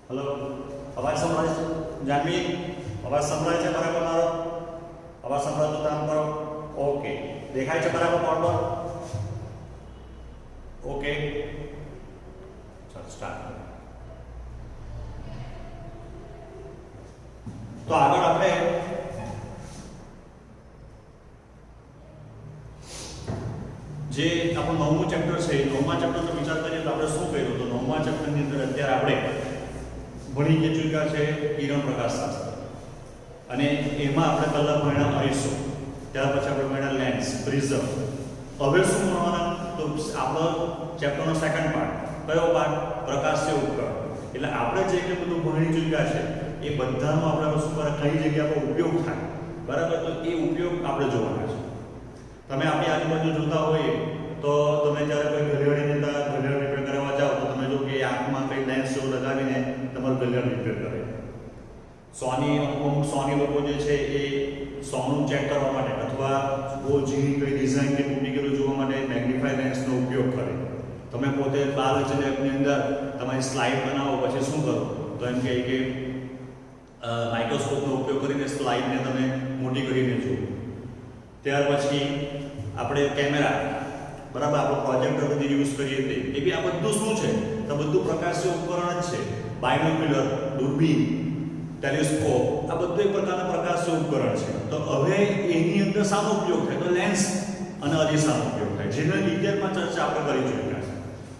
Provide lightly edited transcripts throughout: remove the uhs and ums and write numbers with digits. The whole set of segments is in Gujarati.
हेलो अवाज संभळाय છે જાનવી અવાજ સંભળાય છે બરાબર મારો અવાજ સંભળાતો કામ કરો ઓકે દેખાય છે બરાબર બોર્ડ પર ઓકે ચાલો સ્ટાર્ટ તો આગળ આપણે જે આપણું નવમું ચેપ્ટર છે નવમા ચેપ્ટરનો વિચાર કરીએ તો આપણે શું કર્યું તો નવમા ચેપ્ટરની અંદર અત્યારે આપણે ભણી કે ચૂક્યા છે કિરણ પ્રકાશશાસ્ત્ર અને એમાં આપણે કલર ભણ્યા આઈસો ત્યાર પછી આપણે ભણ્યા લેન્સ પ્રિઝમ હવે શું ભણવાના તો આપણો ચેપ્ટરનો સેકન્ડ પાર્ટ કયો પાર્ટ પ્રકાશીય ઉપકરણ એટલે આપણે જે કે બધું ભણી ચૂક્યા છે એ બધાનો આપણે શું કરે કઈ જગ્યા પર ઉપયોગ થાય બરાબર તો એ ઉપયોગ આપણે જોવાના છે તમે આપણી આજુબાજુ જોતા હોય તો તમે જ્યારે કોઈ ઘડિયાળ રિપેર કરવા જાઓ તો તમે જો કે આંખમાં કઈ લેન્સ જેવું લગાવીને તમારું ઘડિયાળ રિપેર કરે સોની લોકો જે છે એ સોનું ચેક કરવા માટે અથવા બહુ ઝીણી કઈ ડિઝાઇન કે મોટી કરેલું જોવા માટે મેગ્નિફાઈ લેન્સનો ઉપયોગ કરે તમે પોતે બાયોલોજી લેબની અંદર તમારી સ્લાઇડ બનાવો પછી શું કરો તો એમ કહે કે માઇક્રોસ્કોપનો ઉપયોગ કરીને સ્લાઇડને તમે મોટી કરીને જુઓ ત્યાર પછી આપણે કેમેરા બરાબર આપણો પ્રોજેક્ટર બધી યુઝ કરીએ તે એ બી આ બધું શું છે તો બધું પ્રકાશીય ઉપકરણ જ છે બાયનોક્યુલર દૂરબીન ટેલિસ્કોપ આ બધું એક પ્રકારના પ્રકાશીય ઉપકરણ છે તો હવે એની અંદર શાનો ઉપયોગ થાય તો લેન્સ અને અરીસાનો ઉપયોગ થાય જેની ડિટેલમાં ચર્ચા આપણે કરી ચૂક્યા છે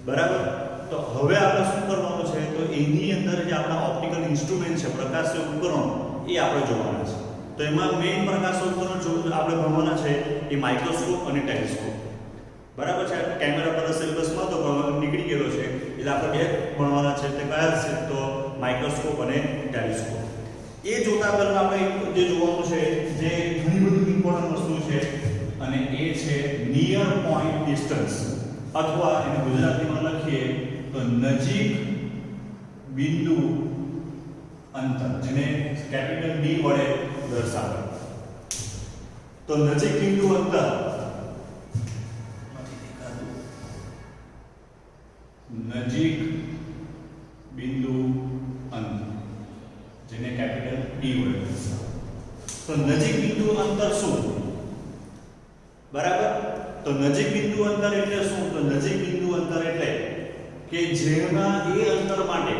બરાબર તો હવે આપણે શું કરવાનું છે તો એની અંદર જે આપણા ઓપ્ટિકલ ઇન્સ્ટ્રુમેન્ટ છે પ્રકાશીય ઉપકરણો એ આપણે જોવાના છે તો એમાં મેઇન પ્રકાશીય ઉપકરણ જો આપણે ભણવાના છે એ માઇક્રોસ્કોપ અને ટેલિસ્કોપ બરાબર છે કેમેરા પર સિલેબસમાં તો નીકળી ગયેલો છે એટલે આપણે બે ભણવાના છે તે કયા છે તો માઇક્રોસ્કોપ અને ટેલિસ્કોપ એ જોતા પહેલા આપણે જે જોવાનું છે જે ઘણી બધી ઇમ્પોર્ટન્ટ વસ્તુ છે અને એ છે નિયર પોઈન્ટ ડિસ્ટન્સ અથવા એને ગુજરાતીમાં લખીએ તો નજીક બિંદુ અંતર જેને કેપિટલ D વડે દર્શાવે તો નજીક બિંદુ અંતર નજીક બિંદુ અંતર જેને કેપિટલ D વડે દર્શાવે તો નજીક બિંદુ અંતર શું બરાબર તો નજીક બિંદુ અંતર એટલે શું તો નજીક બિંદુ અંતર એટલે કે જેના એ અંતર માટે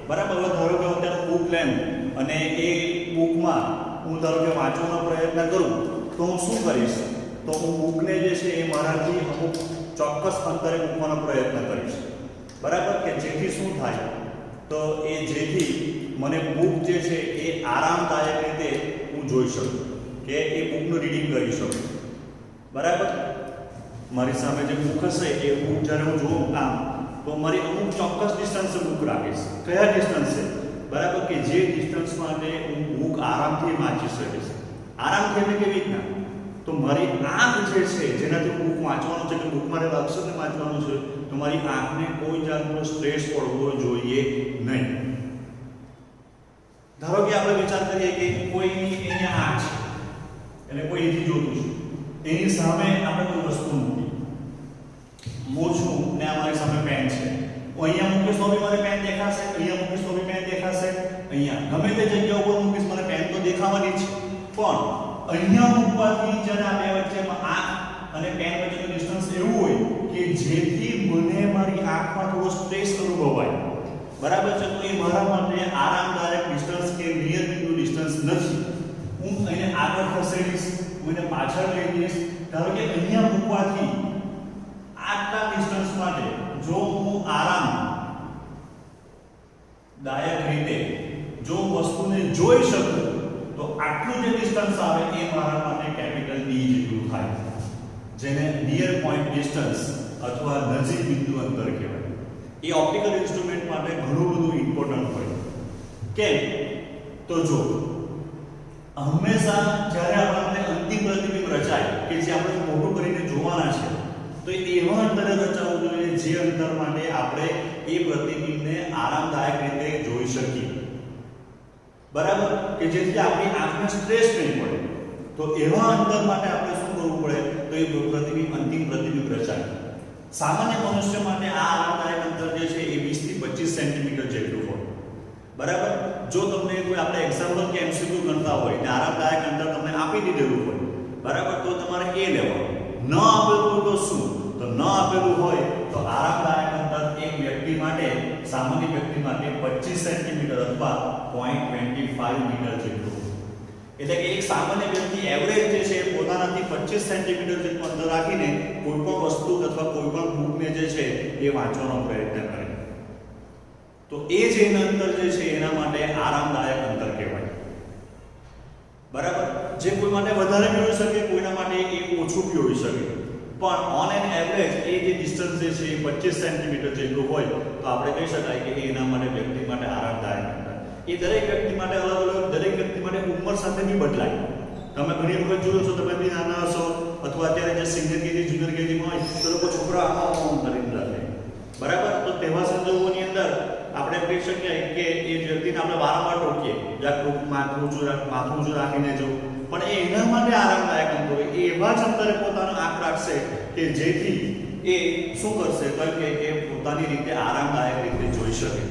બરાબર હવે ધારો કે અત્યારે બુક લેમ અને એ બુકમાં હું ધારો કે વાંચવાનો પ્રયત્ન કરું તો હું શું કરીશ તો હું બુકને જે છે એ મારાથી અમુક ચોક્કસ અંતરે મૂકવાનો પ્રયત્ન કરીશ બરાબર કે જેથી શું થાય તો એ જેથી મને બુક જે છે એ આરામદાયક રીતે હું જોઈ શકું કે એ બુકનું રીડિંગ કરી શકું બરાબર મારી સામે જે બુક હશે એ બુક જ્યારે હું જોઉં આમ તો મારી અમુક ચોક્કસ ડિસ્ટન્સે બુક રાખીશ કયા ડિસ્ટન્સે બરાબર કે જે ડિસ્ટન્સ માટે હું બુક આરામથી વાંચી શકીશ આરામથી એટલે કેવી રીતના તો મારી આંખ જે છે જેનાથી બુક વાંચવાનું છે કે બુક મારે અક્ષરને વાંચવાનું છે તો મારી આંખને કોઈ જાતનો સ્ટ્રેસ પડવો જોઈએ નહીં ધારો કે આપણે વિચાર કરીએ કે કોઈની એની આંખ છે એટલે કોઈ એથી જોતું છે એની સામે આપણે કોઈ વસ્તુ મૂકી હું છું ને અમારી સામે પેન છે હું અહીંયા મૂકીશ તો બી મને પેન દેખાશે અહીંયા મૂકીશ તો બી પેન દેખાશે અહીંયા ગમે તે જગ્યા ઉપર મૂકીશ મને પેન તો દેખાવાની જ પણ અહીંયા મૂકવાથી જ્યારે આ બે વચ્ચેમાં આંખ અને પેન વચ્ચેનું ડિસ્ટન્સ એવું હોય કે જેથી મને મારી આંખમાં થોડો સ્ટ્રેસ અનુભવાય બરાબર છે તો એ મારા માટે આરામદાયક ડિસ્ટન્સ કે નિયર બિંદુ ડિસ્ટન્સ નથી હું એને આગળ ખસેડીશ હું એને પાછળ લઈ જઈશ ધારો કે અહીંયા મૂકવાથી આટલા ડિસ્ટન્સ માટે જો હું આરામદાયક રીતે જો વસ્તુને જોઈ શકું તો આટલું જે ડિસ્ટન્સ આવે એ મારા માટે કેપિટલ D જેટલું થાય જેને નિયર પોઈન્ટ ડિસ્ટન્સ અથવા નજીક બિંદુ અંતર કહેવાય એ ઓપ્ટિકલ ઇન્સ્ટ્રુમેન્ટ માટે ઘણું બધું ઇમ્પોર્ટન્ટ હોય કેમ તો જો હંમેશા જ્યારે આપણને અંતિમ પ્રતિબિંબ રચાય કે જે આપણે મોટું કરીને જોવાના છે તો એવા અંતરે રચાવવું જોઈએ જે અંતર માટે આપણે એ પ્રતિબિંબને આરામદાયક રીતે જોઈ શકીએ બરાબર કે જેથી આપણી આંખને સ્ટ્રેસ નહીં પડે તો એવા અંતર માટે આપણે શું કરવું પડે તો એ પ્રતિબિંબ અંતિમ પ્રતિબિંબ રચાય સામાન્ય મનુષ્ય માટે આ આરામદાયક અંતર જે છે એ 20 થી 25 સેન્ટીમીટર જેટલું હોય બરાબર મળતા હોય ને આરામદાયક અંતર તમને આપી દીધેલું હોય, બરાબર, તો તમારે એ લેવાનું. ન આપેલું હોય તો શું? તો ન આપેલું હોય તો આરામદાયક અંતર એક વ્યક્તિ માટે, સામાન્ય વ્યક્તિ માટે 25 સેન્ટીમીટર અથવા 0.25 મીટર જેટલું. એટલે કે એક સામાન્ય વ્યક્તિ એવરેજ જે છે પોતાનાથી 25 સેન્ટીમીટર જેટલું અંતર રાખીને કોઈ પણ વસ્તુ અથવા કોઈ પણ બુકને જે છે એ વાંચવાનો પ્રયત્ન કરે. તો એ જે અંતર જે છે એના માટે આરામદાયક અંતર કહેવાય. બરાબર, જે કોઈ માટે વધારે બી હોઈ શકે, કોઈના માટે એ ઓછું બી હોઈ શકે, પણ ઓન એન એવરેજ એ જે ડિસ્ટન્સ જે છે એ 25 સેન્ટીમીટર જેટલું હોય તો આપણે કહી શકાય કે એના માટે વ્યક્તિ માટે આરામદાયક અંતર. એ દરેક વ્યક્તિ માટે અલગ અલગ, દરેક વ્યક્તિ માટે ઉંમર સાથે બી બદલાય. તમે ઘણી વખત જોયો છો, તમે બી નાના હશો અથવા અત્યારે જે સિનિયર કેજી જુનિયર કેજીમાં હોય તો લોકો છોકરા આમ કરીને લખે, બરાબર. તો તેવા સંજોગોની અંદર આપણે કહી શકીએ કે એ વ્યક્તિને આપણે વારંવાર ટોકીએ, જ્યાં માથું ઊંચું રાખીને જવું, પણ એ એના માટે આરામદાયક અંતર હોય. એ એવા જ અંતરે પોતાનો આંખ રાખશે કે જેથી એ શું કરશે કે એ પોતાની રીતે આરામદાયક રીતે જોઈ શકે.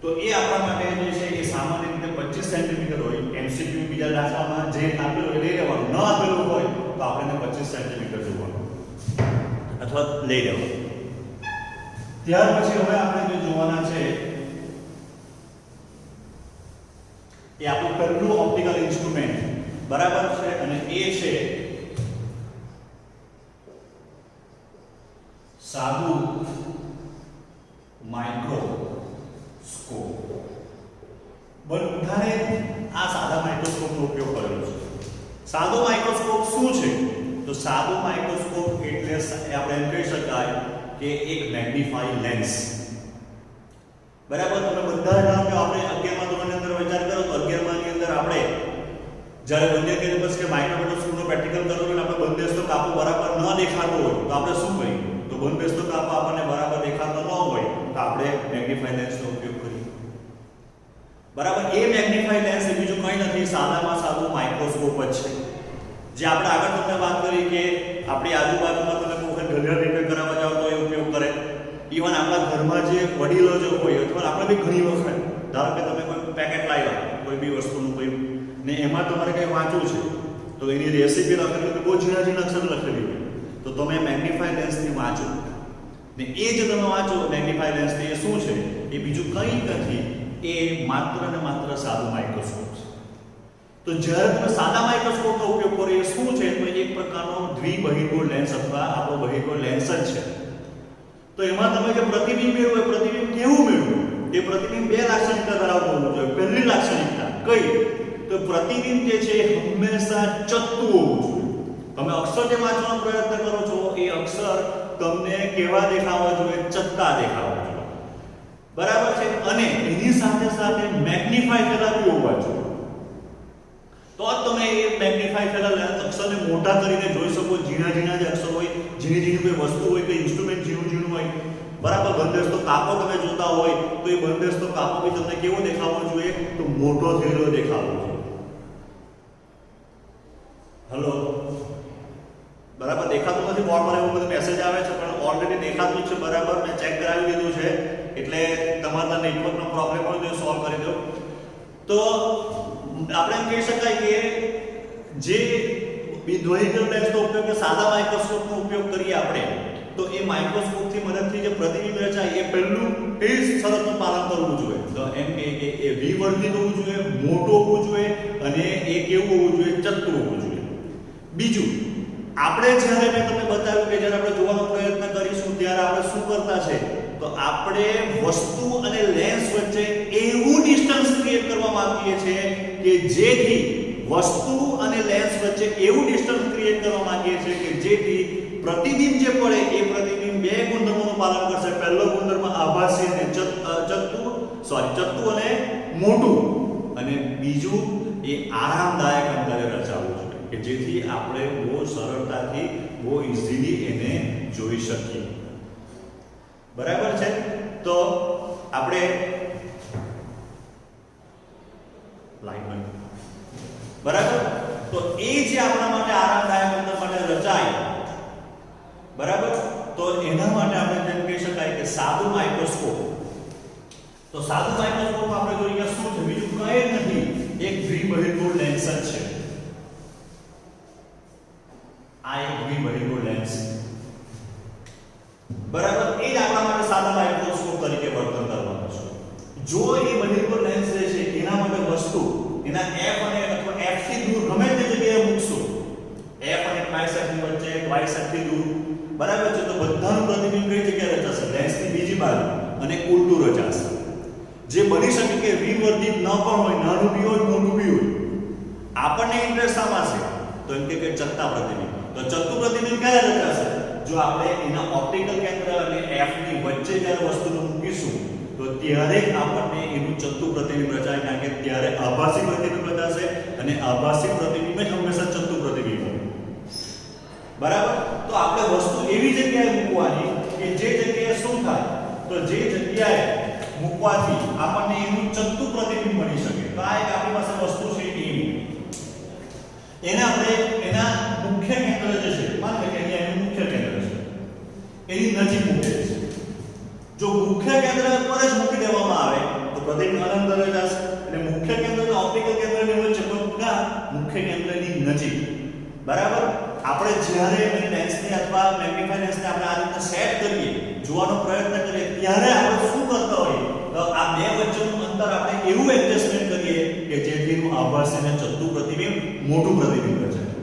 તો એ આપણા માટે જે છે એ સામાન્ય રીતે 25 સેન્ટીમીટર હોય. એમસીક્યુ બીજા દાખલામાં જે આપેલું હોય લઈ લેવાનું, ન આપેલું હોય તો આપણે 25 સેન્ટીમીટર જોવાનું અથવા લઈ લેવાનું. ત્યાર પછી હવે આપણે જે જોવાના છે એ આપણું પહેલું ઓપ્ટિકલ ઇન્સ્ટ્રુમેન્ટ, બરાબર છે, અને એ છે સાદું માઇક્રોસ્કોપ. બધાએ આ સાદા માઇક્રોસ્કોપનો ઉપયોગ કરેલો છે. સાદો માઇક્રોસ્કોપ શું છે? તો સાદો માઇક્રોસ્કોપ એટલે આપણે એમ કહી શકાય કે એક મેગ્નીફાઈંગ લેન્સ. બરાબર, તમે બધા જાણો કે આપણે 11મા ધોરણની અંદર વિચાર કરો તો 11મા ની અંદર આપણે જ્યારે બંને કેમ્પસ કે માઇક્રોસ્કોપનો પ્રેક્ટિકલ કરવું હોય આપણે બંધબેસતો કાપો બરાબર ન દેખાતો હોય તો આપણે શું કરીએ? તો બંધબેસતો કાપો આપણને બરાબર દેખાતો ન હોય તો આપણે મેગ્નીફાઈંગ લેન્સનો ઉપયોગ કરીએ. બરાબર, એ મેગ્નીફાઈંગ લેન્સ એ બીજું કંઈ નથી, સાદામાં સાદું માઇક્રોસ્કોપ જ છે. જે આપણે આગળ તમને વાત કરી કે આપણી આજુબાજુમાં તમે કોઈ વખત ઘડિયાળ રિપેર કરાવવા જાઓ તો એ ઉપયોગ કરે. ઇવન આપણા ઘરમાં જે વડીલો જે હોય અથવા આપણે બી ઘણી વખત ધારો કે તમે કોઈ પેકેટ લાવ્યા કોઈ બી વસ્તુનું કોઈ ને એમાં તમારે કંઈ વાંચવું છે તો એની રેસીપી લખેલી હોય, બહુ ઝીણા ઝીણા અક્ષર લખેલી હોય તો તમે મેગ્નીફાઈંગ લેન્સથી વાંચો ને એ જે તમે વાંચો મેગ્નીફાઈંગ લેન્સથી એ શું છે? એ બીજું કંઈ નથી, એ માત્ર ને માત્ર સાદું માઇક્રોસ્કોપ છે. તો જ્યારે તમે સાદા માઇક્રોસ્કોપનો ઉપયોગ કરો એ શું છે? તો એક પ્રકારનો દ્વિબહિર્ગોળ લેન્સ અથવા આપણો બહિર્ગોળ લેન્સ જ છે. તો એમાં તમે જે પ્રતિબિંબ મેળવો, પ્રતિબિંબ કેવું મેળવવું? એ પ્રતિબિંબ બે લાક્ષણિકતા ધરાવતું હોવું જોઈએ. પહેલી લાક્ષણિકતા કઈ? તો પ્રતિબિંબ જે છે હંમેશા ચત્તું હોવું જોઈએ. તમે અક્ષર જે વાંચવાનો પ્રયત્ન કરો છો એ અક્ષર તમને કેવા દેખાવા જોઈએ? ચત્તા દેખાવા જોઈએ, બરાબર છે. અને એની સાથે સાથે મેગ્નીફાઈ થયેલા બી હોવા જોઈએ. તો તમે એ મેગ્નીફાઈ થયેલા અક્ષરને મોટા કરીને જોઈ શકો. ઝીણા ઝીણા જે અક્ષર હોય, ઝીણી ઝીણી કોઈ વસ્તુ હોય, કોઈ ઇન્સ્ટ્રુમેન્ટ ઝીણું ઝીણું હોય, બરાબર. બંધબેસતો કાપો તમે જોતા હોય તો એ બંધબેસતો કાપો બી તમને કેવો દેખાવો જોઈએ? તો મોટો થયેલો દેખાવો જોઈએ. હલો, બરાબર, દેખાતું નથી બોર્ડ પર એવું બધું મેસેજ આવે છે પણ ઓલરેડી દેખાતું છે, બરાબર. મેં ચેક કરાવી લીધું છે એટલે તમારા નેટવર્કનો પ્રોબ્લેમ હોય તો સોલ્વ કરી દો. તો આપણે એમ કહી શકાય કે જે દ્વિબહિર્ગોળ લેન્સનો ઉપયોગ કે સાદા માઇક્રોસ્કોપનો ઉપયોગ કરીએ આપણે તો એ માઇક્રોસ્કોપથી મદદથી જે પ્રતિબિંબ રચાય એ પહેલું એ શરતનું પાલન કરવું જોઈએ. તો એમ કે એ વિવર્ધિત હોવું જોઈએ, મોટો હોવું જોઈએ અને એ કેવું હોવું જોઈએ? ચત્તું હોવું જોઈએ. બીજું, આપણે જ્યારે મેં તમને બતાવ્યું કે જ્યારે આપણે જોવાનો પ્રયત્ન કરીશું ત્યારે આપણે શું કરતા છે? તો આપણે વસ્તુ અને લેન્સ વચ્ચે એવું ડિસ્ટન્સ ક્રિએટ કરવા માંગીએ છીએ કે જેથી વસ્તુ અને લેન્સ વચ્ચે એવું ડિસ્ટન્સ ક્રિએટ કરવા માંગીએ છીએ કે જેથી પ્રતિબિંબ જે પડે એ પ્રતિબિંબ બે ગુણધર્મોનું પાલન કરશે. પહેલો ગુણધર્મ આભાસી અને ચત્તુ અને મોટું, અને બીજું એ આરામદાયક અંતરે રચાવવું જોઈએ કે જેથી આપણે બહુ સરળતાથી બહુ ઇઝીલી એને જોઈ શકીએ, બરાબર છે. તો આપણે લાઈન બરાબર, તો એ જે આપણા માટે આરામદાયક અંતર માટે રચાય, બરાબર. તો એના માટે આપણે જેમ કહી શકાય કે સાદું માઇક્રોસ્કોપ. તો સાદું માઇક્રોસ્કોપમાં આપણે જોઈએ શું છે? બીજું કંઈ જ નથી એક દ્વિબહિર્ગોળ લેન્સ જ છે. આ એક દ્વિબહિર્ગોળ લેન્સ, બરાબર. એ જ આપણા માટે સાદા માઇક્રોસ્કોપ તરીકે વર્તન કરવાનું છે. જો એ બહિર્ગોળ લેન્સ જે છે એના માટે વસ્તુ એના f અને અથવા f થી દૂર ગમે તે જગ્યાએ મૂકશો, f અને y ની વચ્ચે y થી દૂર, બરાબર છે, તો બધાનું પ્રતિબિંબ કઈ જગ્યાએ રચાશે? લેન્સની બીજી બાજુ, અને ઉલટું રચાશે. જે બની શકે કે વિવર્ધિત ન પણ હોય, નાનું બી હોય મોટું બી હોય. આપણને ઇન્ટરેસ્ટ શામાં છે? તો એમ કે ચત્તા પ્રતિબિંબ. તો ચત્તુ પ્રતિબિંબ ક્યારે રચાશે? જો આપણે એના ઓપ્ટિકલ કેન્દ્ર અને f ની વચ્ચે જ્યારે વસ્તુને મૂકીશું તો ત્યારે જ આપણને એનું ચત્તુ પ્રતિબિંબ રચાય, કારણ કે ત્યારે આભાસી પ્રતિબિંબ રચાશે અને આભાસી પ્રતિબિંબ જ હંમેશા ચત્તુ પ્રતિબિંબ હોય. બરાબર. તો આપણે વસ્તુ એવી જગ્યાએ મૂકવાની કે જે જગ્યાએ શું થાય? તો જે જગ્યાએ મૂકવાથી આપણને એનું ચત્તુ પ્રતિબિંબ મળી શકે. તો આ એક આપણી પાસે વસ્તુ છે એવી. એને આપણે એના મુખ્ય કેન્દ્ર જે છે, માની લો કે અહીંયા એનું મુખ્ય કેન્દ્ર છે, એની નજીક મૂકે છે. જો મુખ્ય કેન્દ્ર પર જ મૂકી દેવામાં આવે તો પ્રતિબિંબ અનંત રચાશે. એટલે મુખ્ય કેન્દ્ર અને ઓપ્ટિકલ કેન્દ્રની વચ્ચે પણ મુખ્ય કેન્દ્રની નજીક. બરાબર. આપણે જ્યારે લેન્સની અથવા મેગ્નિફાઇંગ લેન્સને આપણે આ રીતે સેટ કરીએ, જોવાનો પ્રયત્ન કરીએ, ત્યારે આપણે શું કરતા હોઈએ? તો આ બે વચ્ચેનું અંતર આપણે એવું એડજસ્ટમેન્ટ કરીએ કે જેથી એનું આભાસી અને ચત્તુ પ્રતિબિંબ મોટું પ્રતિબિંબ રચાય.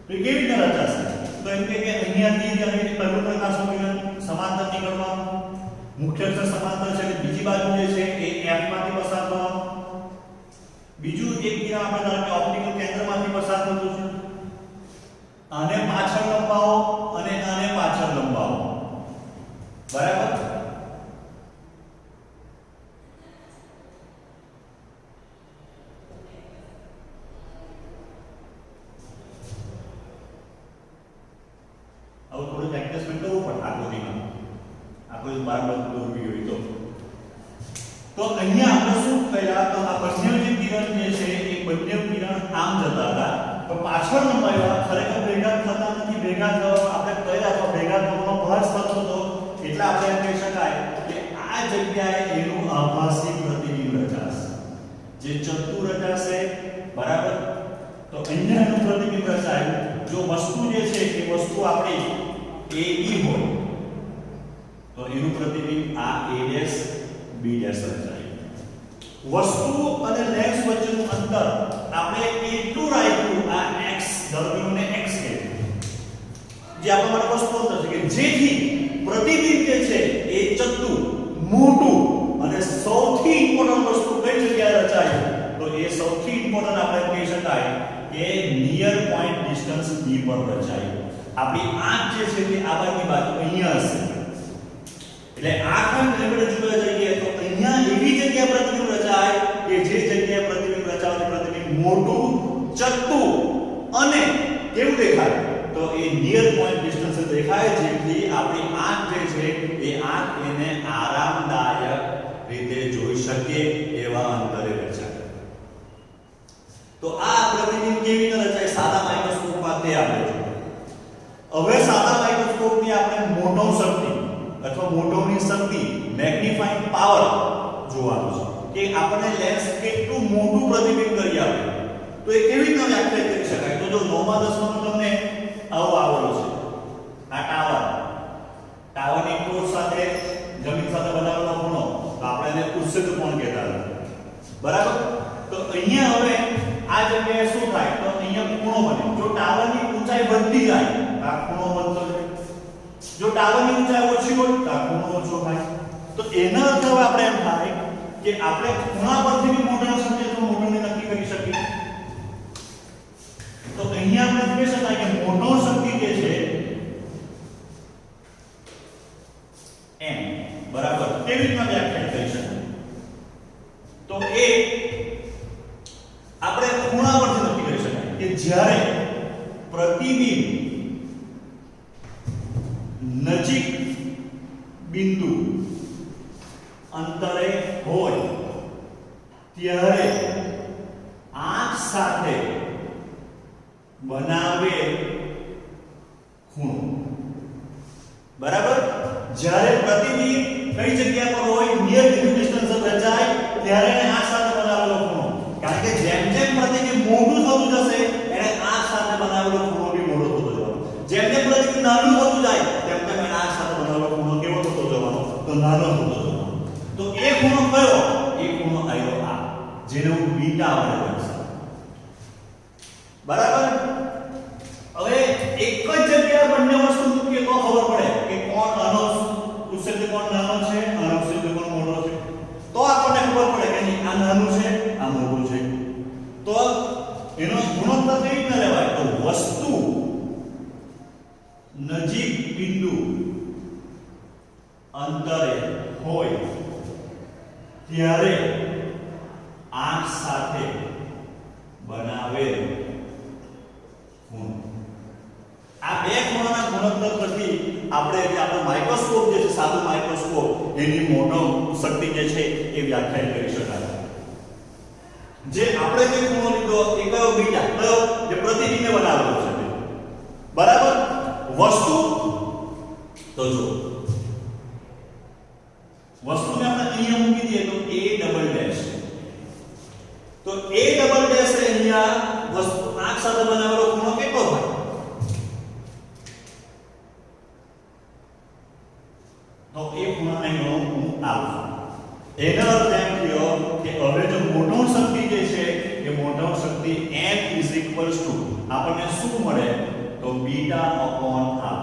તો કેવી રીતે રચાશે? તો એમ કે અહીંયાથી અહીં પહેલું પ્રકાશનું કિરણ સમાંતર નીકળવાનું, મુખ્ય અક્ષ સમાંતર છે એટલે બીજી બાજુ જે છે એ f માંથી પસાર થવાનું. બીજું એક કિરણ આપણે ધારો કે ઓપ્ટિકલ કેન્દ્રમાંથી પસાર થતું છે. આને પાછળ લંબાવો અને આને પાછળ લંબાવો. બરાબર. હવે થોડું એડજસ્ટમેન્ટ કરવું પડે આકૃતિમાં. આકૃતિ બરાબર દોરવી હોય તો અહીંયા આપણે શું કર્યા? તો આ બંને જે કિરણ જે છે એ બંને કિરણ આમ જતા હતા, તો પાછળ લંબાવ્યા. ખરેખર ભેગા થતા નથી, ભેગા થવા આપણે કર્યા તો ભેગા થવાનો પ્રયાસ થતો હતો. એટલે આપણે એમ કહી શકાય કે આ જગ્યાએ એનું આભાસી પ્રતિબિંબ રચાશે, જે ચત્તુ રચાશે. બરાબર. તો અહીંયા એનું પ્રતિબિંબ રચાય. જો વસ્તુ જે છે એ વસ્તુ આપણી a e હોય તો એનું પ્રતિબિંબ આ a ડેશ b ડેશ રચાય. વસ્તુ અને લેન્સ વચ્ચેનું અંતર આપણે એટલું રાખ્યું, આ x ધર્મીઓને x કહે, જે આપણા માટે વસ્તુ અંતર છે, કે જેથી પ્રતિબિંબ જે છે એ ચત્તુ મોટું અને સૌથી ઇમ્પોર્ટન્ટ વસ્તુ કઈ જગ્યાએ રચાય? તો એ સૌથી ઇમ્પોર્ટન્ટ આપણે કહી શકાય કે નિયર પોઈન્ટ ડિસ્ટન્સ b પર રચાય. આપણી આંખ જે છે તે આ બાજુ અહીંયા હશે. એટલે આંખ આપણે જોવા જઈએ તો અહીંયા એવી જગ્યાએ પ્રતિબિંબ રચાય કે જે જગ્યાએ પ્રતિબિંબ રચાય પ્રતિબિંબ મોટું, ચત્તુ અને કેવું દેખાય? તો એ નિયર પોઈન્ટ ડિસ્ટન્સ દેખાય, જેથી આપણી આંખ જે છે એ આંખ એને આરામદાયક રીતે જોઈ શકે એવા અંતરે રચાય. તો આ પ્રતિબિંબ કેવી રીતે રચાય? સાદા માઇક્રોસ્કોપમાં તે આપણે જોઈએ. હવે સાદા માઇક્રોસ્કોપની આપણે મોટો શક્તિ અથવા મોટોની શક્તિ, મેગ્નિફાઇંગ પાવર જોવાનું છે કે આપણને લેન્સ કેટલું મોટું પ્રતિબિંબ કરી આપે. તો એ કેવી રીતે વ્યાખ્યાયિત કરી શકાય? તો જો 9મા 10મામાં તમને આવો આવેલો છે આ ટાવરની ટોચ સાથે જમીન સાથે બનાવેલો ખૂણો, તો આપણે એને ઉત્સેચક કોણ કહેતા હતા. બરાબર. તો અહીંયા હવે આ જગ્યાએ શું થાય? તો અહીંયા ખૂણો બને. જો ટાવરની ઊંચાઈ વધતી જાય આ ખૂણો વધતો જાય. જો ટાવરની ઊંચાઈ ઓછી હોય તો આ ખૂણો ઓછો થાય. તો એનો અર્થ હવે આપણે એમ થાય કે આપણે ખૂણા પરથી બી મોટો સમજે તો મોટોને નક્કી કરી શકીએ. તો અહીંયા આપણે કહી શકાય કે મોટો શક્તિ જે છે m બરાબર કેવી રીતના વ્યાખ્યાયિત કરી શકાય? તો એ આપણે ખૂણા પરથી નક્કી કરી શકાય કે જ્યારે પ્રતિબિંબ નજીક બિંદુ અંતરે હોય ત્યારે આંખ સાથે બનાવે ખૂણો. બરાબર. જ્યારે પ્રતિબિંબ કઈ જગ્યા પર હોય, નિયર ડિસ્ટન્સ રચાય, ત્યારે આંખ સાથે બનાવેલો ખૂણો. કારણ કે જેમ જેને હું બીટા વડે દર્શાવું. બરાબર. હવે એક જ જગ્યાએ બંને વસ્તુ મૂકીએ તો ખબર પડે કે કોણ આનો ઉત્સેચક કોણ નાનો છે, આનો ઉત્સેચક કોણ મોટો છે. તો આપણને ખબર પડે કે નહીં આ નાનું છે, આ મોટું છે. તો એનો ગુણોત્તર કેવી રીતે લેવાય? તો વસ્તુ નજીક બિંદુ અંતરે હોય ત્યારે આંખ સાથે બનાવેલ ખૂણો. આ બે ખૂણાના ગુણોત્તર પરથી આપણે જે આપણો માઇક્રોસ્કોપ જે છે, સાદું માઇક્રોસ્કોપ, એની મોટો શક્તિ જે છે એ વ્યાખ્યાયિત કરી શકાય. જે આપણે જે ખૂણો લીધો એ કયો? બીટા. કયો? જે પ્રતિબિંબને બનાવેલો છે. બરાબર. વસ્તુ તો જો વસ્તુને આપણે અહીંયા મૂકી દઈએ તો a ડબલ ડેશ. તો a ડબલ ડેશ અહીંયા વસ્તુ આંખ સાથે બનાવેલો ખૂણો કેટલો થાય? તો એ ખૂણાને ગણું હું આલ્ફા. એનો અર્થ એમ થયો કે હવે જો મોટો શક્તિ જે છે એ મોટો શક્તિ m આપણને શું મળે? તો બીટા અપોન આલ્ફા.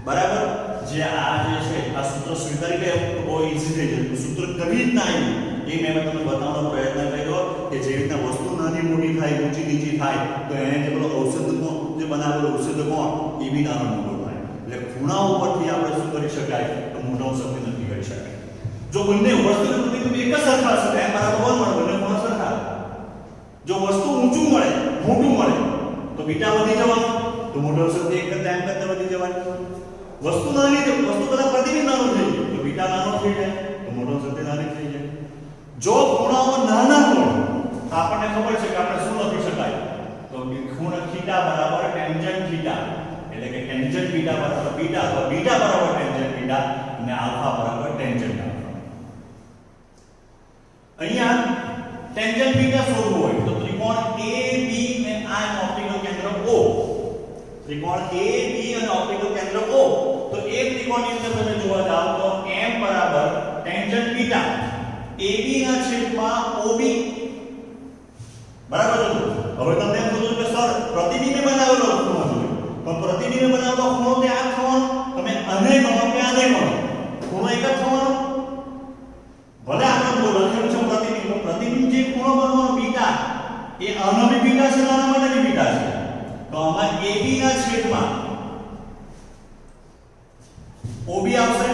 બરાબર. જે આ જે છે આ સૂત્ર સ્વીકારી લે તો બહુ ઈઝી થઈ જાય. સૂત્ર કઈ રીતના આવ્યું એ મેં તમને બતાવવાનો પ્રયત્ન કર્યો કે જે રીતના વસ્તુ નાની મોટી થાય, ઊંચી નીચી થાય, તો એને જે પેલો ઔષધનો જે બનાવેલો ઔષધ કોણ એ બી નાનો મોટો થાય. એટલે ખૂણા ઉપરથી આપણે શું કરી શકાય? તો મોટો શક્તિ નક્કી કરી શકાય. જો બંને વસ્તુ પ્રતિબિંબ એક જ સરખા હશે m બરાબર 1 મળે, બંને ખૂણા સરખા. જો વસ્તુ ઊંચું મળે, મોટું મળે, તો બીટા વધી જવાનું, તો મોટો શક્તિ એક કરતા m કરતા વધી જવાની. વસ્તુ નાની છે, વસ્તુ કરતા પ્રતિબિંબ નાનું થઈ જાય, તો બીટા નાનો થઈ જાય, તો મોટો શક્તિ નાની થઈ જાય. જો ખૂણાઓ નાના હોય તો આપણને ખબર છે કે આપણે શું લખી શકાય? તો ખૂણો થીટા બરાબર ટેન્જન્ટ થીટા, એટલે કે ટેન્જન્ટ બીટા બરાબર બીટા, તો બીટા બરાબર ટેન્જન્ટ બીટા અને આલ્ફા બરાબર ટેન્જન્ટ આલ્ફા. અહીંયા ટેન્જન્ટ બીટા શોધવું હોય તો ત્રિકોણ AB અને આ ઓપ્ટિકલ કેન્દ્ર O, ત્રિકોણ AB અને ઓપ્ટિકલ કેન્દ્ર O, તો એ ત્રિકોણની અંદર તમે જોવા જાવ તો m બરાબર ટેન્જન્ટ બીટા AB ના છેદમાં OB. બરાબર છે. હવે તમને એમ થતું કે સર પ્રતિબિંબ બનાવેલો ખૂણો છે, તો પ્રતિબિંબ બનાવેલો ખૂણો તે આ થવાનો, તમે આને ગણો કે આને ગણો, ખૂણો એક જ થવાનો. ભલે આપણે લખેલું છે પ્રતિબિંબ, પ્રતિબિંબ જે ખૂણો બનવાનો બીટા એ આનો બી બીટા છે, આના માટે બી બીટા છે. તો આમાં AB ના છેદમાં OB આવશે.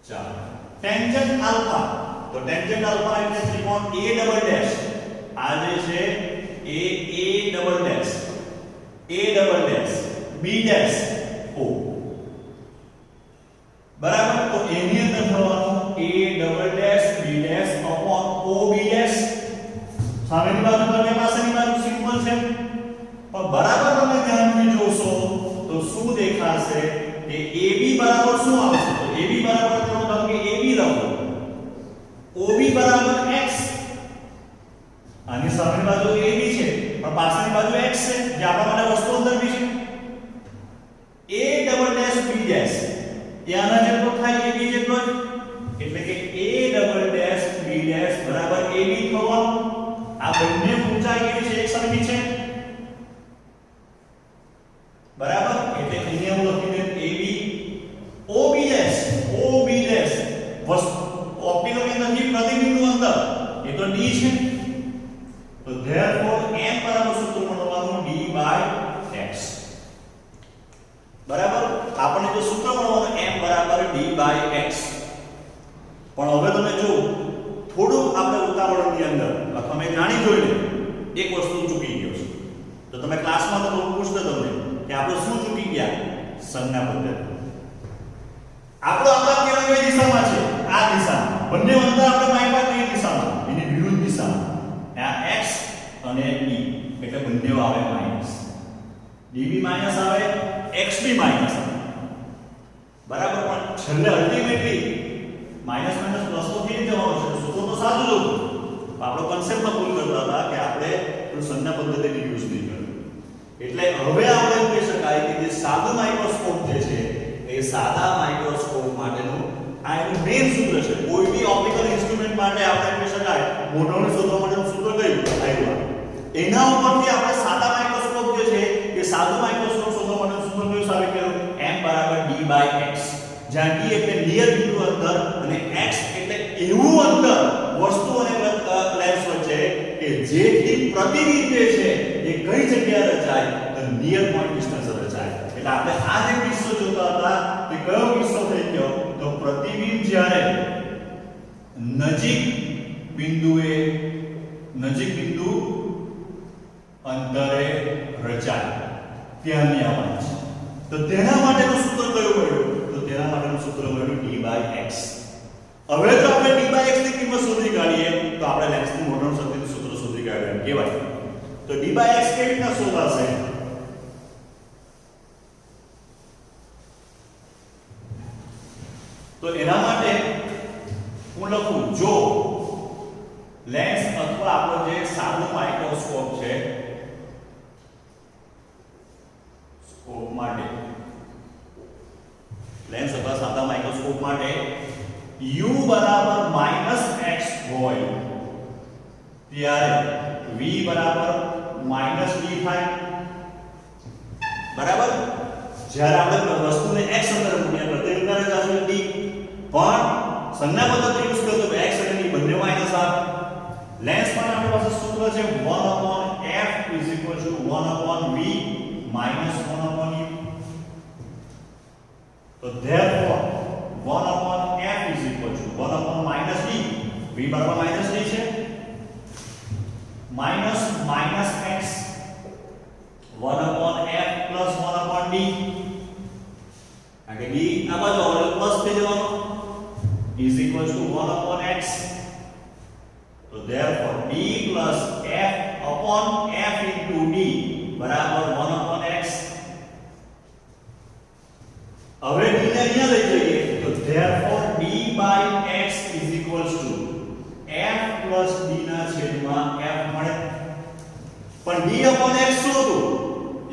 ચાલો ટેન્જન્ટ આલ્ફા, તો ટેન્જન્ટ આલ્ફા એટલે ત્રિકોણ A ડબલ ડેશ, આ જે છે એ A double dash B dash O. બરાબર. તો એની અંદર થવાનું A double dash B dash upon OB dash. સામેની બાજુ બંને પાસેની બાજુ સિમ્પલ છે, પણ બરાબર તમે ધ્યાનથી જોશો તો શું દેખાશે કે AB બરાબર શું આવશે? તો AB બરાબર તમે કે AB લખો, OB બરાબર x. આની સામેની બાજુ AB છે પણ પાછળની બાજુ x છે, જે આપણા માટે વસ્તુ અંદર બી છે. A double dash B dash એ આના જેટલો થાય, AB જેટલો જ, એટલે કે A double dash B dash બરાબર AB થવાનું. આ બંને ઊંચાઈ કેવી છે? એક સરખી છે. બરાબર. એટલે અહીંયા હું લખી દઉં AB OB ડેશ વસ્તુ ઓપ્ટિકલ કેન્દ્રથી પ્રતિબિંબનું અંતર એ તો d છે. તો ધેરફોર m બરાબર સૂત્ર મળવાનું d/x. બરાબર. આપણને જો સૂત્ર મળવાનું m બરાબર d/x. પણ હવે તમે જો થોડું આપણે ઉતાવળની અંદર અથવા મેં જાણી જોઈને એક વસ્તુ ચૂકી ગયો છે, તો તમે ક્લાસમાં તો પૂછતો તમને કે આપણે શું ચૂકી ગયા? સંજ્ઞા પદ્ધતિ. આપણો આકાર કેવી કઈ દિશામાં છે? આ દિશામાં. બંને અંતર આપણે માપ્યા કઈ દિશામાં? એની વિરુદ્ધ દિશામાં. આ x અને b એટલે બંને આવે માઈનસ. db માઈનસ આવે, xb માઈનસ આવે. બરાબર. પણ છેલ્લે અલ્ટિમેટલી માઈનસ માઈનસ પ્લસ તો થઈ જવાનું છે. સૂત્ર તો સાચું જ હતું. આપણો કન્સેપ્ટમાં ભૂલ કરતા હતા કે આપણે સંજ્ઞા પદ્ધતિનો યુઝ નહીં કર્યો. એટલે હવે આપણે કહી શકાય કે જે સાદું માઇક્રોસ્કોપ જે છે એ સાદા માઇક્રોસ્કોપ માટેનું આ એનું મેઇન સૂત્ર છે. કોઈ બી ઓપ્ટિકલ ઇન્સ્ટ્રુમેન્ટ માટે આપણે કહી શકાય મોટરને શોધવા માટેનું સૂત્ર કયું આવ્યું. એના ઉપરથી આપણે સાદા માઇક્રોસ્કોપ જે છે એ સાદું માઇક્રોસ્કોપ શોધવા માટેનું સૂત્ર કયું સાબિત કર્યું? m = d/x. જ્યાં d એટલે નિયર બિંદુ અંતર અને x એટલે એવું અંતર વસ્તુ અને લેન્સ વચ્ચે કે જેથી પ્રતિબિંબ જે છે એ કઈ જગ્યાએ રચાય તો નિયર પોઈન્ટ ડિસ્ટન્સ રચાય. એટલે આપણે આ જે કિસ્સો જોતા હતા તે કયો કિસ્સો થઈ ગયો તો પ્રતિબિંબ જ્યારે નજીક બિંદુ અંતરે રચાય ત્યાંની આ વાત છે. તો તેના માટેનું સૂત્ર કયું મળ્યું તો તેના માટેનું સૂત્ર મળ્યું d/x. હવે જો આપણે d/x ની કિંમત શોધી કાઢીએ તો આપણે લેન્સની મોટરનું શક્તિનું સૂત્ર શોધી કાઢ્યું કહેવાય. તો d/x કેવી રીતના શોધાશે? તો એના માટે હું લખું જો લેન્સ અથવા આપણો જે સાદો માઇક્રોસ્કોપ છે સ્કોપ માટે લેન્સ અથવા સાદા માઇક્રોસ્કોપ માટે u = -x હોય ત્યારે v = -d થાય. બરાબર? જ્યારે આપણે વસ્તુને x અંતરે મૂકીએ પ્રતિબિંબ કરે છે d પણ સંજ્ઞા પદ્ધતિ યુઝ કરો તો x અને d બંને માઈનસ આવે. લેન્સ માટે આપણી પાસે સૂત્ર છે 1/f = 1/v - 1/u. તો therefore 1/f = 1/-d. v બરાબર -d છે minus -x 1/f plus 1/d. કારણ કે d આ બાજુ આવે પ્લસ થઈ જવાનું is equals to 1/x. તો therefore d plus f upon f into d બરાબર 1/x. હવે d ને અહીંયા લઈ જઈએ તો therefore d/x is equals to f plus d ના છેદમાં f મળે. પણ d upon x શું હતું?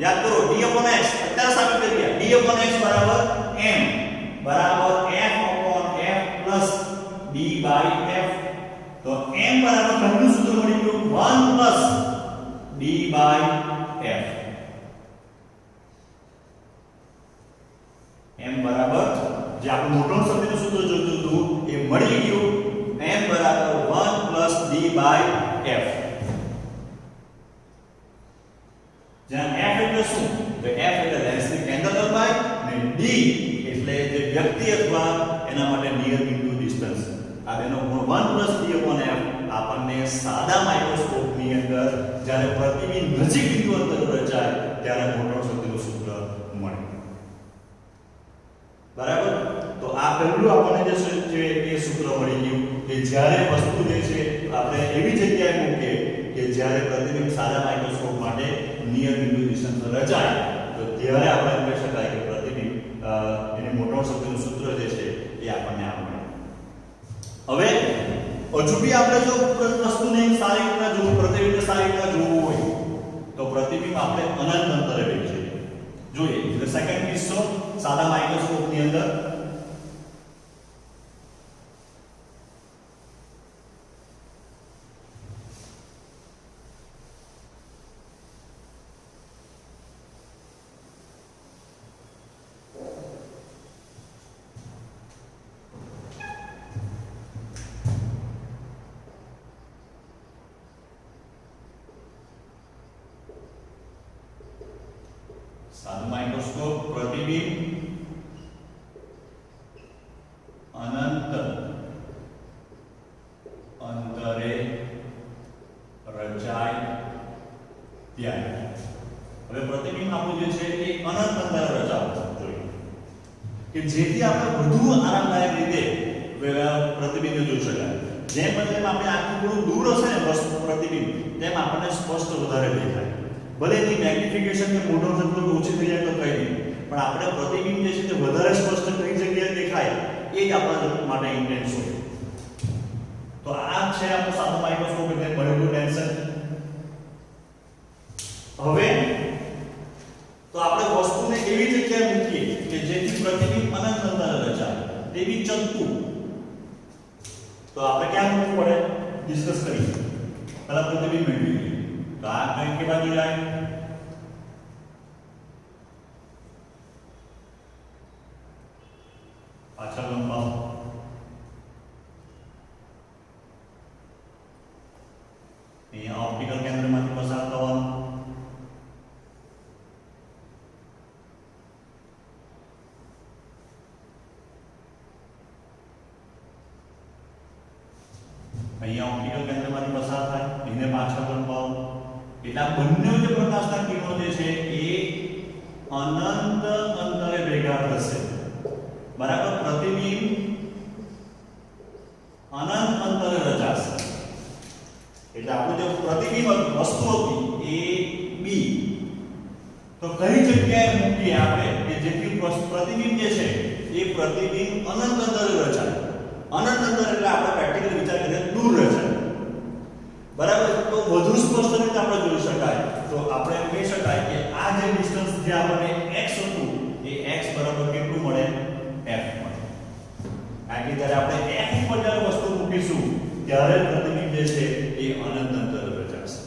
યાદ કરો d upon x અત્યારે સાબિત કરી ગયા. d upon x બરાબર m બરાબર f upon f plus d/f. તો m બરાબર કયું સૂત્ર મળી ગયું? 1 plus d/f. m બરાબર જે આપણે મોટરનું શક્તિનું સૂત્ર જોઈતું હતું એ મળી ગયું. m બરાબર 1 plus d/f. જ્યાં f એટલે શું? તો f એટલે લેન્સની કેન્દ્ર લંબાઈ અને d એટલે જે વ્યક્તિ અથવા એના માટે નિયર બિંદુ ડિસ્ટન્સ. આ બેનો ગુણ 1 plus d/f આપણને સાદા માઇક્રોસ્કોપની અંદર જ્યારે પ્રતિબિંબ નજીક બિંદુ અંતર રચાય ત્યારે મોટરનું શક્તિનું સૂત્ર મળે. બરાબર? તો આ પહેલું આપણને જે છે એ સૂત્ર મળી ગયું કે જ્યારે વસ્તુ જે છે આપણે એવી જગ્યાએ મૂકીએ કે જ્યારે પ્રતિબિંબ સાદા માઇક્રોસ્કોપ માટે નિયર બિંદુ ડિસ્ટન્સ રચાય તો ત્યારે આપણે કહી શકાય કે પ્રતિબિંબ એની મોટરનું શક્તિનું સૂત્ર જે છે એ આપણને આ મળે. હવે હજુ બી આપણે જો વસ્તુને સારી રીતના જોવું પ્રતિબિંબને સારી રીતના જોવું હોય તો પ્રતિબિંબ આપણે અનંત અંતરે લઈ જઈએ. જોઈએ એટલે સેકન્ડ કિસ્સો સાદા માઇક્રોસ્કોપની અંદર સાદું માઇક્રોસ્કોપ પ્રતિબિંબ અનંત અંતરે રચાય ત્યારે. હવે પ્રતિબિંબ આપણું જે છે એ અનંત અંતરે રચાવું જોઈએ કે જેથી આપણે વધુ આરામદાયક રીતે પ્રતિબિંબ જોઈ શકાય. જેમ બને આપણે આખું થોડું દૂર હશે ને વસ્તુ પ્રતિબિંબ તેમ આપણને સ્પષ્ટ વધારે દેખાય. ભલે એની મેગ્નિફિકેશન કે મોટો થતો ઓછી થઈ જાય તો કંઈ નહીં પણ આપણે પ્રતિબિંબ જે છે તે વધારે સ્પષ્ટ કઈ જગ્યાએ દેખાય એ જ આપણા માટે ઇન્ટેન્સ હોય. તો આ છે આપણો સાદો માઇક્રોસ્કોપ એટલે મળેલું ટેન્શન. હવે તો આપણે વસ્તુને એવી જગ્યાએ મૂકીએ કે જેથી પ્રતિબિંબ અનંત અંતરે રચાય. તે બી ચલતું, તો આપણે ક્યાં મૂકવું પડે ડિસ્કસ કરીએ. પહેલા પ્રતિબિંબ મેળવી લઈએ. તો આ કઈ કે બાજુ જાય, પાછળ લંબાવો. અહીંયા ઓપ્ટિકલ કેન્દ્રમાંથી પસાર થવાનું. અહીંયા ઓપ્ટિકલ કેન્દ્રમાંથી પસાર થાય, એને પાછળ લંબાવો. એટલે આ બંને જે પ્રકાશના કિરણો જે છે એ અનંત અંતરે ભેગા થશે. બરાબર. પ્રતિબિંબ અનંત અંતરે રચાશે. એટલે આપણું જે પ્રતિબિંબ વસ્તુ હતી એ બી, તો કઈ જગ્યાએ મૂકીએ આપણે કે જેથી પ્રતિબિંબ જે છે એ પ્રતિબિંબ અનંત અંતરે રચાય. અનંત અંતર એટલે આપણે પ્રેક્ટિકલી વિચાર કરીએ દૂર રચાય. બરાબર. તો વધુ સ્પષ્ટ રીતે આપણે જોઈ શકાય તો આપણે એમ કહી શકાય કે આ જે ડિસ્ટન્સ જે આપણને x હતું એ x બરાબર કેટલું મળે, f મળે. કારણ કે જ્યારે આપણે f ઉપર જ્યારે વસ્તુ મૂકીશું ત્યારે પ્રતિબિંબ જે છે એ અનંત અંતરે રચાશે.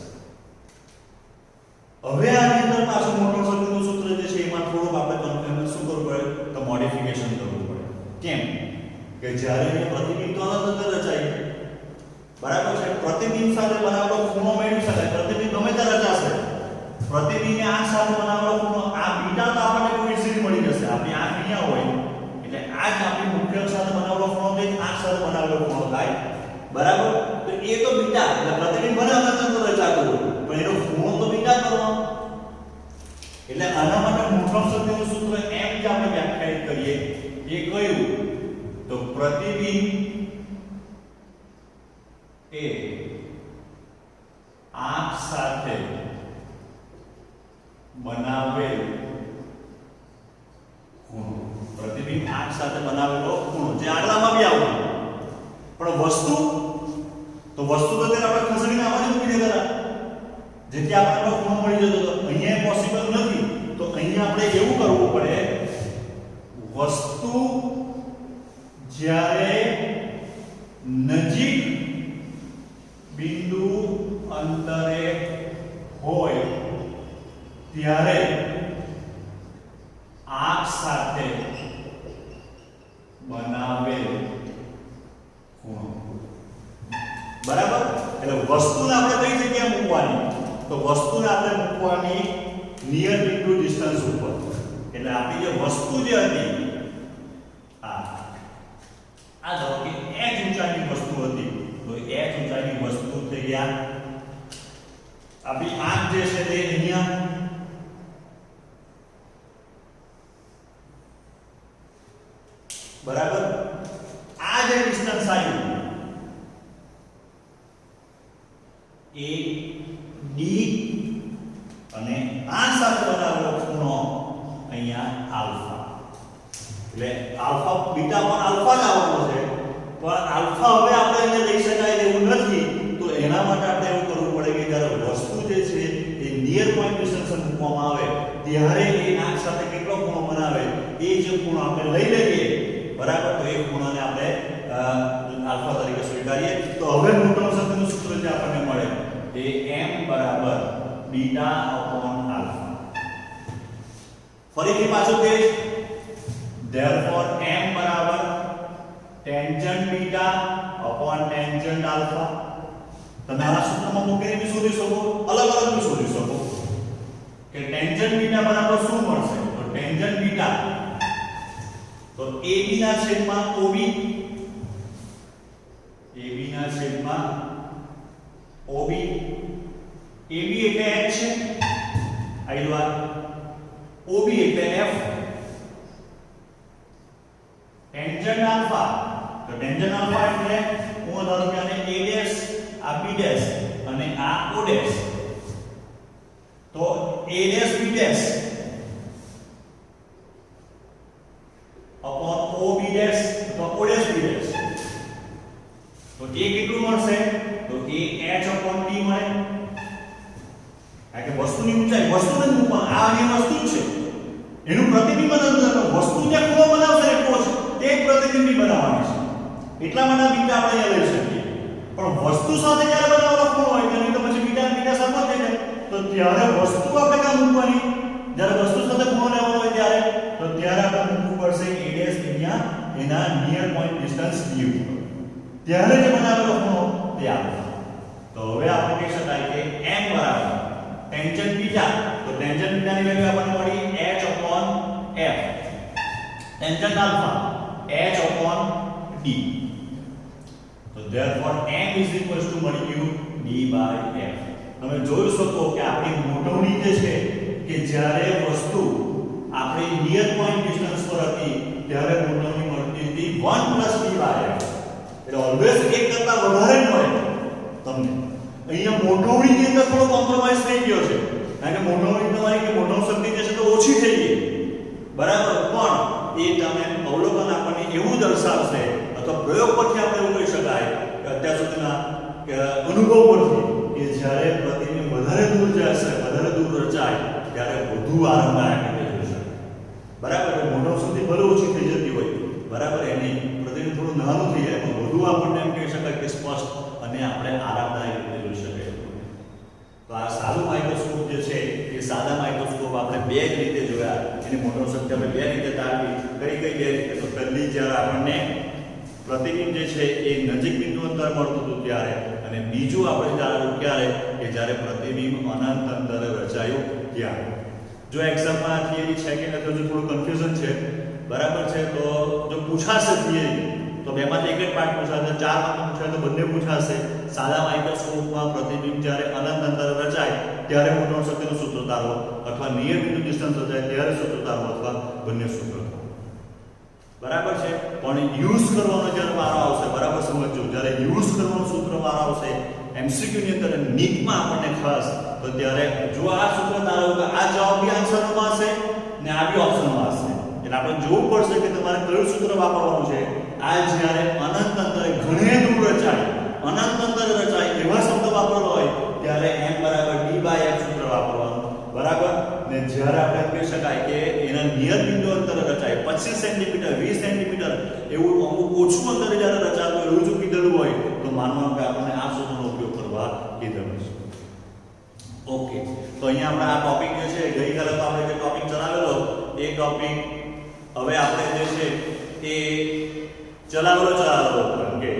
હવે આની અંદર પાછું મોટર સર્કિટનું સૂત્ર જે છે એમાં થોડુંક આપણે શું કરવું પડે તો મોડિફિકેશન કરવું પડે. કેમ કે જ્યારે પ્રતિબિંબ તો અનંત અંતરે રચાય, બરાબર છે. પ્રતિબિંબ સાથે બનાવેલો ખૂણો મેળવી શકાય. પ્રતિબિંબ ગમે ત્યાં રચાશે. પ્રતિબિંબની આંખ સાથે બનાવેલો ખૂણો આ બીટા તો આપણને કોઈ ઈઝીલી મળી જશે. આપણી આંખ અહીંયા હોય એટલે આ જ આપણી મુખ્ય સાથે બનાવેલો ખૂણો તે આંખ સાથે બનાવેલો ખૂણો થાય. બરાબર. તો એ તો બીટા એટલે પ્રતિબિંબ બને અનંત અંતરે રચાતું પણ એનો ખૂણો તો બીટા કરવાનો. એટલે આના માટે મોટર સર્કિટનું સૂત્ર એમ જે આપણે વ્યાખ્યાયિત કરીએ એ કયું તો પ્રતિબિંબ એ આંખ સાથે બનાવેલ ખૂણો. પ્રતિબિંબ આંખ સાથે બનાવેલો ખૂણો જે આગળમાં બી આવવાનો પણ વસ્તુ તો તેને આપણે ખસેડીને આમાં જ મૂકી દેતા જેથી આપણને ખૂણો મળી જતો. તો અહીંયા પોસિબલ નથી તો અહીંયા આપણે એવું કરવું પડે વસ્તુ જ્યારે નજીક બિંદુ અંતરે હોય ત્યારે આંખ સાથે બનાવેલ ખૂણો. બરાબર. એટલે વસ્તુને આપણે કઈ જગ્યાએ મૂકવાની તો વસ્તુને આપણે મૂકવાની નિયર બિંદુ ડિસ્ટન્સ ઉપર. એટલે આપણી જે વસ્તુ જે હતી આ ધારો કે h ઊંચાઈની વસ્તુ હતી તો h ઊંચાઈની વસ્તુ થઈ ગયા આપણી આંખ જે છે તે અહીંયા. બરાબર. આ જે ડિસ્ટન્સ આવ્યું એ d અને આંખ સાથે બનાવેલો ખૂણો અહીંયા આલ્ફા. એટલે આલ્ફા બીટા પણ આલ્ફા જ આવવાનો છે પણ આલ્ફા હવે આપણે અહીંયા લઈ શકાય એવું નથી. તો એના માટે આપણે એવું કરવું પડે કે જ્યારે વસ્તુ જે છે એ નિયર પોઈન્ટ ડિસ્ટન્સ મૂકવામાં આવે ત્યારે એ આંખ સાથે કેટલો ખૂણો બનાવે એ જે ખૂણો આપણે લઈ લઈએ. બરાબર. તો એ ખૂણાને આપણે આલ્ફા તરીકે સ્વીકારીએ. તો હવે ન્યૂટન સૂત્રનું સૂત્ર જે આપણને મળે એ m બરાબર બીટા અપોન આલ્ફા. ફરીથી પાછું તે therefore m બરાબર tangent beta upon tangent alpha. તમે આ સૂત્રમાં મૂકીને બી શોધી શકો, અલગ અલગ બી શોધી શકો કે ટેન્જન્ટ બીટા બરાબર શું મળશે. તો ટેન્જન્ટ બીટા તો ab ના છેદમાં ob, ab ના છેદમાં ob. ab એટલે h છે આઈ વાત, ob એટલે f. ટેન્જન્ટ આલ્ફા તો ટેન્જન્ટ આલ્ફા એટલે હું ધારો કે આને a ડેશ આ b ડેશ અને આ o ડેશ તો a dash b dash upon o b dash તો o ડેશ b ડેશ તો a કેટલું મળશે તો a h અપોન d મળે. આ કે વસ્તુની ઊંચાઈ વસ્તુને મૂકવા આ જે વસ્તુ છે એનું પ્રતિબિંબ અંદર વસ્તુ જે ખૂણો બનાવશે એટલો છે તે તે જ પ્રતિબિંબી બનાવવાની છે એટલા માટે બીટા આપણે અહીંયા લઈ શકીએ પણ વસ્તુ સાથે જ્યારે બનાવવાનો ખૂણો હોય તો નહીં તો પછી બીટા અને બીટા સરખો થઈ જાય તો ત્યારે વસ્તુ આપણે ક્યાં મૂકવાની જ્યારે વસ્તુ સાથે ખૂણો લેવાનો હોય ત્યારે તો ત્યારે આપણે મૂકવું પડશે a' અહીંયા એના નિયર પોઈન્ટ ડિસ્ટન્સ d ઉપર ત્યારે જે બનાવેલો ખૂણો તે આવે તો હવે આપણે કહી શકાય કે m બરાબર ટેન્જન્ટ બીટા તો ટેન્જન્ટ બીટાની વેલ્યુ આપણને મળી h/f ટેન્જન્ટ આલ્ફા h/d તો therefore m is equal to મળી ગયું d/f તમે જોઈ શકો કે આપણી મોટવણી જે છે કે જ્યારે વસ્તુ આપણી નિયર પોઈન્ટ ડિસ્ટન્સ પર હતી ત્યારે મોટવણી મળતી હતી 1 d/f એટલે ઓલવેઝ એક કરતા વધારે મળે તમને અહીંયા મોટવણીની અંદર થોડો કોમ્પ્રોમાઇઝ થઈ ગયો છે કારણ કે મોટવણી તમારી કે મોટવણ શક્તિ જે છે તો ઓછી થઈ ગઈ બરાબર પણ એ તમે અવલોકન આપણને એવું દર્શાવશે અથવા પ્રયોગ પરથી આપણે એવું કહી શકાય કે અત્યાર સુધીના અનુભવ પરથી કે જ્યારે પ્રતિબિંબ વધારે દૂર જશે વધારે દૂર રચાય ત્યારે વધુ આરામદાયક રીતે જોઈ શકાય બરાબર મોટવણ શક્તિ ભલે ઓછી થઈ જતી હોય બરાબર એની પ્રતિબિંબ થોડું નાનું થઈ જાય પણ વધુ આપણને એમ કહી શકાય કે સ્પષ્ટ અને આપણે આરામદાયક રીતે જોઈ શકીએ તો આ સાદું માઇક્રોસ્કોપ જે છે એ સાદા માઇક્રોસ્કોપ આપણે બે જ રીતે જોયા એની મોટવણ શક્તિ આપણે બે રીતે તારવી કઈ બે રીતે તો પહેલી જ્યારે આપણને પ્રતિબિંબ જે છે એ નજીક બિંદુ અંતર મળતું હતું ત્યારે અને બીજું આપણે જાણ્યું ક્યારે કે જ્યારે પ્રતિબિંબ અનંત અંતરે રચાયું ત્યારે જો એક્ઝામમાં થિયરી છે કે નથી હજુ થોડું કન્ફ્યુઝન છે બરાબર છે તો જો પૂછાશે થિયરી તો બેમાંથી એક જ પાર્ટ પૂછાશે 4 માર્કનું પૂછાય તો બંને પૂછાશે સાદા માઇક્રોસ્કોપમાં પ્રતિબિંબ જ્યારે અનંત અંતરે રચાય ત્યારે મોટવણ શક્તિનું સૂત્ર તારવો અથવા નિયર બિંદુ ડિસ્ટન્સ રચાય ત્યારે સૂત્ર તારવો અથવા બંને સૂત્ર બરાબર છે પણ યુઝ કરવાનો જ્યારે વારો આવશે બરાબર સમજજો જ્યારે યુઝ કરવાનો સૂત્ર વારો આવશે એમસીક્યુ ની અંદર નીટમાં આપણને ખાસ તો ત્યારે જો આ સૂત્ર તારવો કે આ જવાબ બી આન્સરમાં હશે ને આ બી ઓપ્શનમાં હશે એટલે આપણે જોવું પડશે કે તમારે કયું સૂત્ર વાપરવાનું છે આ જ્યારે અનંત અંતરે ઘણે દૂર રચાય અનંત અંતરે રચાય એવા શબ્દ વાપરવાનો હોય ત્યારે m બરાબર d/f સૂત્ર વાપરવાનું બરાબર ને જ્યારે આપણે કહી શકાય કે એના નિયર બિંદુ અંતરે રચાય 25 સેન્ટીમીટર 20 સેન્ટીમીટર એવું અમુક ઓછું અંતરે જ્યારે રચાતું એવું જો કીધેલું હોય તો માનવાનું કે આપણને આ સૂત્રનો ઉપયોગ કરવા કીધેલું છે ઓકે તો અહીંયા આપણે આ ટોપિક જે છે ગઈકાલે તો આપણે જે ટોપિક ચલાવેલો એ ટોપિક હવે આપણે જે છે એ ચલાવેલો કેમ કે